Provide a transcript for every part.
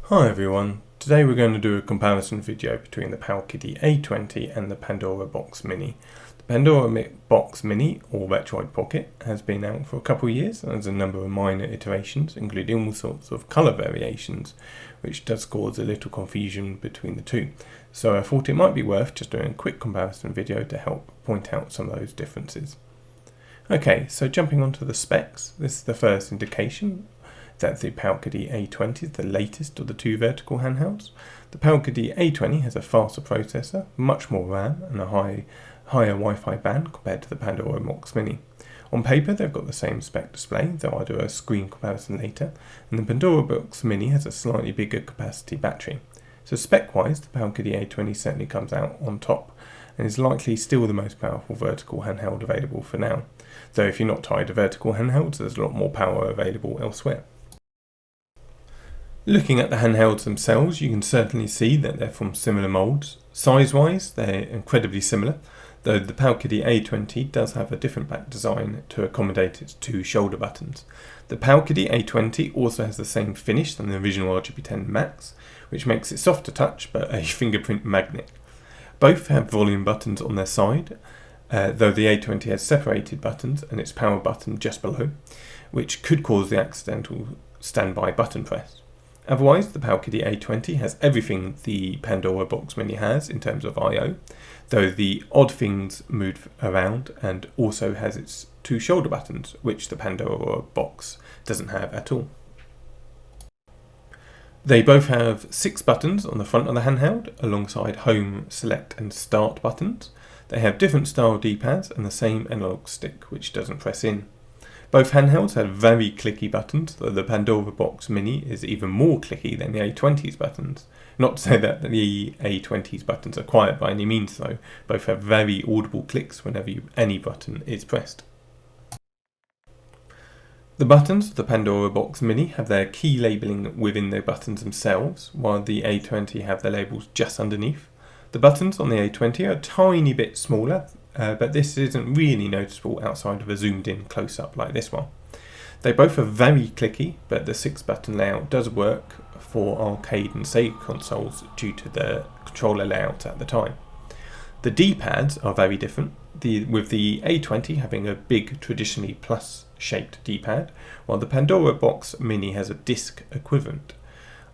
Hi everyone, today we're going to do a comparison video between the Powkiddy A20 and the Pandora Box Mini. The Pandora Box Mini, or Retroid Pocket, has been out for a couple of years and has a number of minor iterations, including all sorts of colour variations, which does cause a little confusion between the two. So I thought it might be worth just doing a quick comparison video to help point out some of those differences. Okay, so jumping onto the specs, this is the first indication that the Powkiddy A20 is the latest of the two vertical handhelds. The Powkiddy A20 has a faster processor, much more RAM, and a higher Wi-Fi band compared to the Pandora Box Mini. On paper, they've got the same spec display, though I'll do a screen comparison later, and the Pandora Box Mini has a slightly bigger capacity battery. So spec-wise, the Powkiddy A20 certainly comes out on top, and is likely still the most powerful vertical handheld available for now. Though if you're not tied to vertical handhelds, there's a lot more power available elsewhere. Looking at the handhelds themselves, you can certainly see that they're from similar molds. Size-wise, they're incredibly similar, though the Powkiddy A20 does have a different back design to accommodate its two shoulder buttons. The Powkiddy A20 also has the same finish than the original RGB10 Max, which makes it soft to touch but a fingerprint magnet. Both have volume buttons on their side, though the A20 has separated buttons and its power button just below, which could cause the accidental standby button press. Otherwise, the Powkiddy A20 has everything the Pandora Box Mini has in terms of I/O, though the odd things move around, and also has its two shoulder buttons, which the Pandora Box doesn't have at all. They both have 6 buttons on the front of the handheld, alongside Home, Select and Start buttons. They have different style D-pads and the same analog stick, which doesn't press in. Both handhelds have very clicky buttons, though the Pandora Box Mini is even more clicky than the A20's buttons. Not to say that the A20's buttons are quiet by any means though, both have very audible clicks whenever any button is pressed. The buttons of the Pandora Box Mini have their key labelling within the buttons themselves, while the A20 have their labels just underneath. The buttons on the A20 are a tiny bit smaller, but this isn't really noticeable outside of a zoomed in close-up like this one. They both are very clicky, but the 6-button layout does work for arcade and Sega consoles due to the controller layout at the time. The D-pads are very different, with the A20 having a big, traditionally plus-shaped D-pad, while the Pandora Box Mini has a disc equivalent.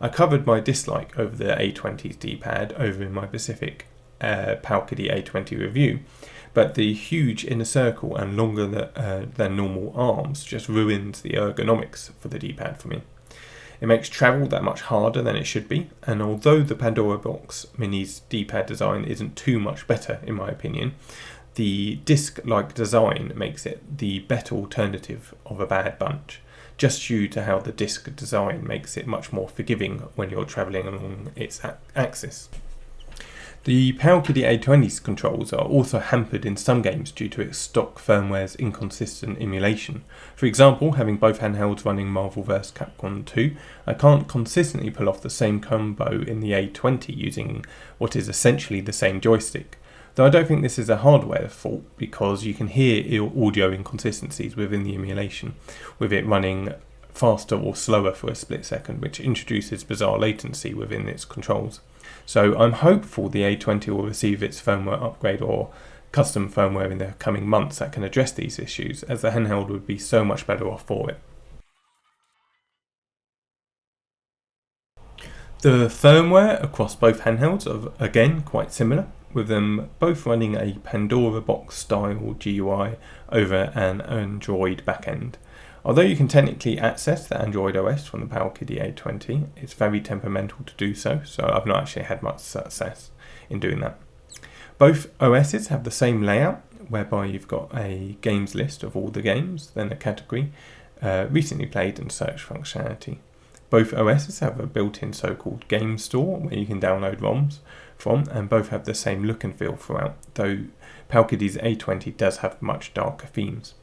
I covered my dislike over the A20's D-pad over in my Pacific Powkiddy A20 review, but the huge inner circle and longer than normal arms just ruins the ergonomics for the D-pad for me. It makes travel that much harder than it should be, and although the Pandora Box Mini's D-pad design isn't too much better in my opinion, the disc-like design makes it the better alternative of a bad bunch, just due to how the disc design makes it much more forgiving when you're travelling along its axis. The Powkiddy A20's controls are also hampered in some games due to its stock firmware's inconsistent emulation. For example, having both handhelds running Marvel vs. Capcom 2, I can't consistently pull off the same combo in the A20 using what is essentially the same joystick. Though I don't think this is a hardware fault, because you can hear audio inconsistencies within the emulation, with it running faster or slower for a split second, which introduces bizarre latency within its controls. So I'm hopeful the A20 will receive its firmware upgrade or custom firmware in the coming months that can address these issues, as the handheld would be so much better off for it. The firmware across both handhelds are again quite similar, with them both running a Pandora Box style GUI over an Android backend. Although you can technically access the Android OS from the Powkiddy A20, it's very temperamental to do so, so I've not actually had much success in doing that. Both OSs have the same layout, whereby you've got a games list of all the games, then a category, recently played and search functionality. Both OSs have a built-in so-called game store where you can download ROMs from, and both have the same look and feel throughout, though Powkiddy's A20 does have much darker themes.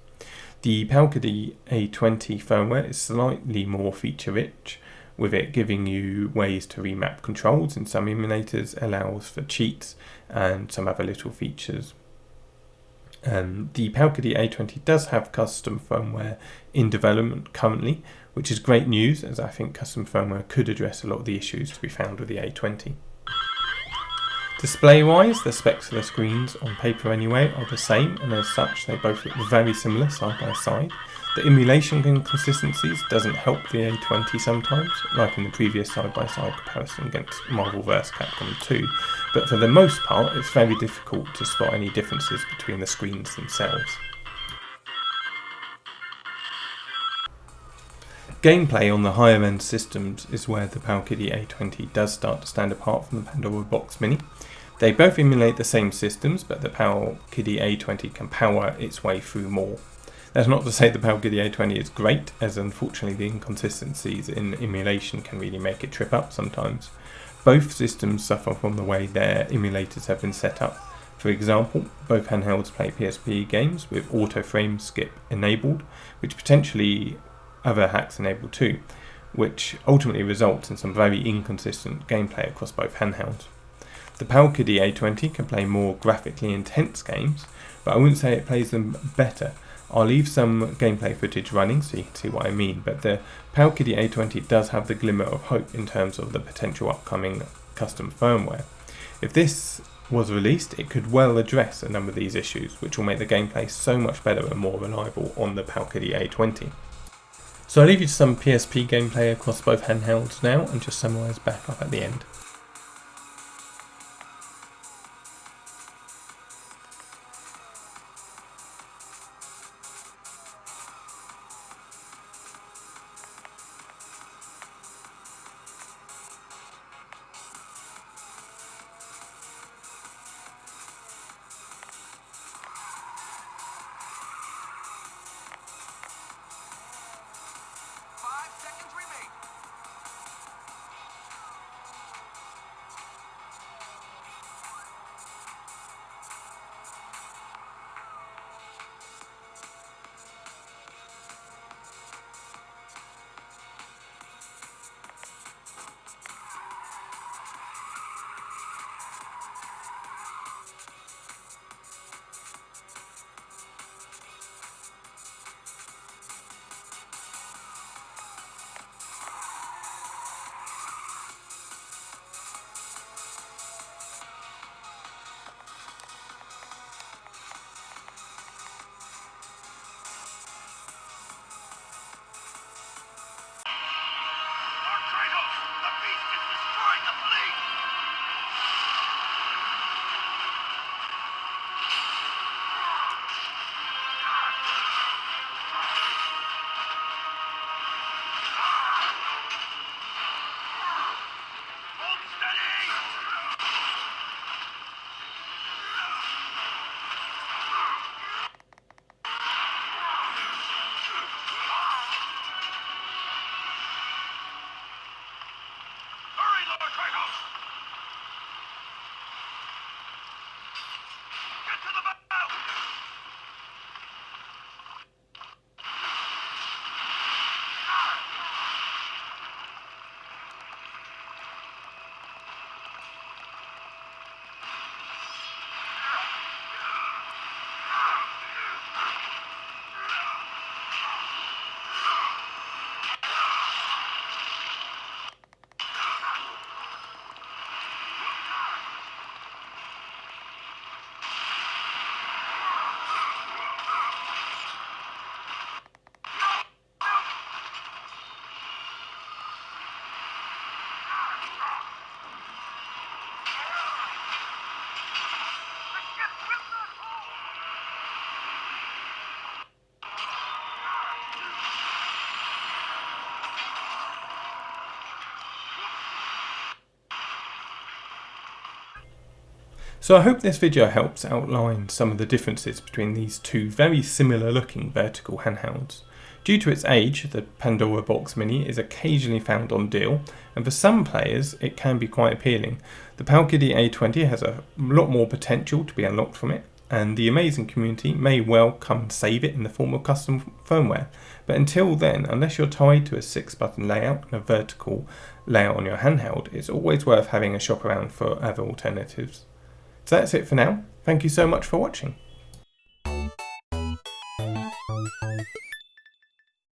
The Powkiddy A20 firmware is slightly more feature-rich, with it giving you ways to remap controls in some emulators, allows for cheats and some other little features. The Powkiddy A20 does have custom firmware in development currently, which is great news, as I think custom firmware could address a lot of the issues to be found with the A20. Display-wise, the specs for the screens on paper anyway are the same, and as such they both look very similar side by side. The emulation inconsistencies doesn't help the A20 sometimes, like in the previous side-by-side comparison against Marvel vs Capcom 2, but for the most part it's very difficult to spot any differences between the screens themselves. Gameplay on the higher end systems is where the Powkiddy A20 does start to stand apart from the Pandora Box Mini. They both emulate the same systems, but the Powkiddy A20 can power its way through more. That's not to say the Powkiddy A20 is great, as unfortunately the inconsistencies in emulation can really make it trip up sometimes. Both systems suffer from the way their emulators have been set up. For example, both handhelds play PSP games with auto frame skip enabled, which potentially other hacks enable too, which ultimately results in some very inconsistent gameplay across both handhelds. The Powkiddy A20 can play more graphically intense games, but I wouldn't say it plays them better. I'll leave some gameplay footage running so you can see what I mean, but the Powkiddy A20 does have the glimmer of hope in terms of the potential upcoming custom firmware. If this was released, it could well address a number of these issues, which will make the gameplay so much better and more reliable on the Powkiddy A20. So I'll leave you to some PSP gameplay across both handhelds now and just summarise back up at the end. So I hope this video helps outline some of the differences between these two very similar looking vertical handhelds. Due to its age, the Pandora Box Mini is occasionally found on deal, and for some players it can be quite appealing. The Powkiddy A20 has a lot more potential to be unlocked from it, and the amazing community may well come and save it in the form of custom firmware. But until then, unless you're tied to a 6-button layout and a vertical layout on your handheld, it's always worth having a shop around for other alternatives. So that's it for now. Thank you so much for watching.